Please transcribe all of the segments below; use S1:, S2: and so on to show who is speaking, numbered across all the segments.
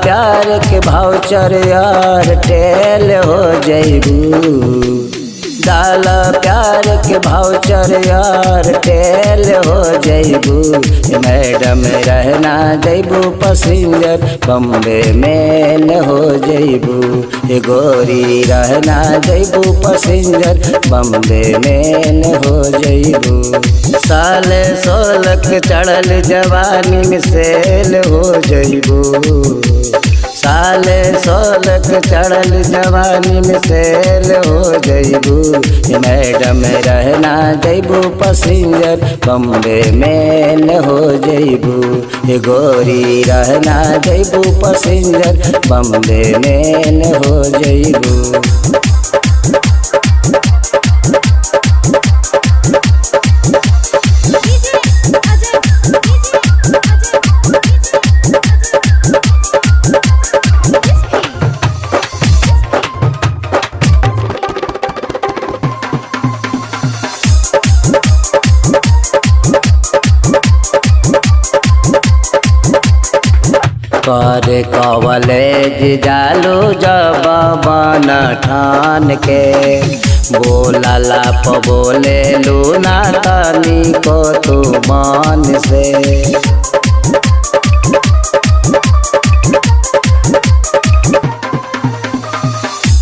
S1: प्यार के भाउचर यार टेल हो जइबू। डाला प्यार के भाउचर यार टेल हो जइबू। मैडम रहना जइबू पैसेंजर बम्बे मेल हो जइबू। गोरी रहना जइबू पैसेंजर बम्बे मेल हो जइबू। साल 16 चढ़ल जवानी में सेल हो जइबू। साल 16 चढ़ल जवानी में सेल हो जइबू। मैडम रहना जइबू पैसेंजर बम्बे मेल हो जइबू। गोरी रहना जइबू पैसेंजर बम्बे मेल हो जइबू। कर कॉलेज जालू जब बन ठान के। बोलला प बोले लूना तनी को तू मान से।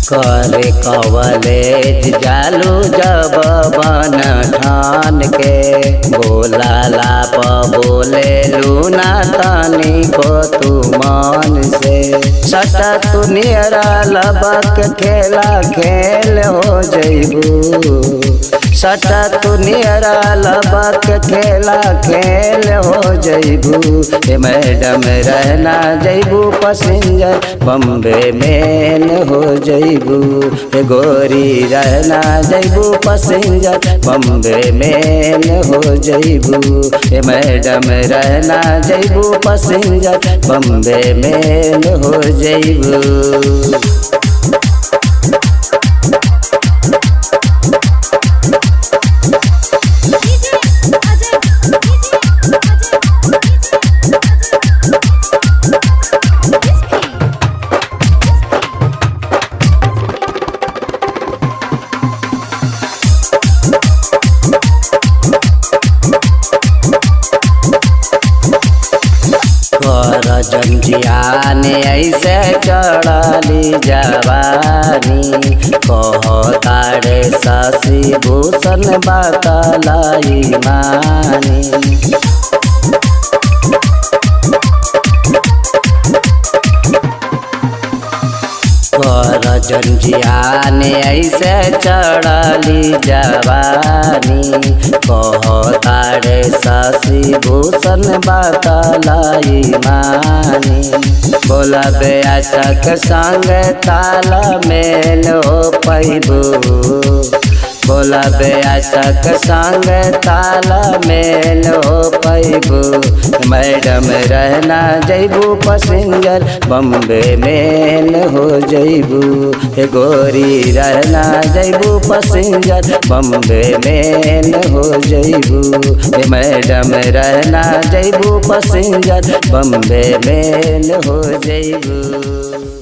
S1: कर कॉलेज जालू जब बन ठान के। बोलला प बोले लूना तनी को तू मान से। सटा तू नियरा लबक खेला खेल हो जइबू। सटा तू नियरा लबक खेला खेल हो जइबू। मैडम रहना जइबू पैसेंजर बम्बे मेल हो जइबू। गोरी रहना जइबू पैसेंजर बम्बे मेल हो जइबू। मैडम रहना जइबू पैसेंजर बम्बे मेल हो जइबू। कर जंजियान ऐसे चढ़ली जवानी। कहतारे शशि भूषण बतलाई मानी। कर जंजियान ऐसे चढ़ली जवानी। कहतारे शशि भूषण बतलाई मानी। बोला बेअचक संग ताल मेल हो पैबू। बोला बेअचक संग ताल मेल हो पैबू। मैडम रहना जइबू पैसेंजर बम्बे मेल हो जइबू। गोरी रहना जइबू पैसेंजर बम्बे मेल हो जइबू। मैडम रहना जइबू पैसेंजर बम्बे मेल हो जइबू।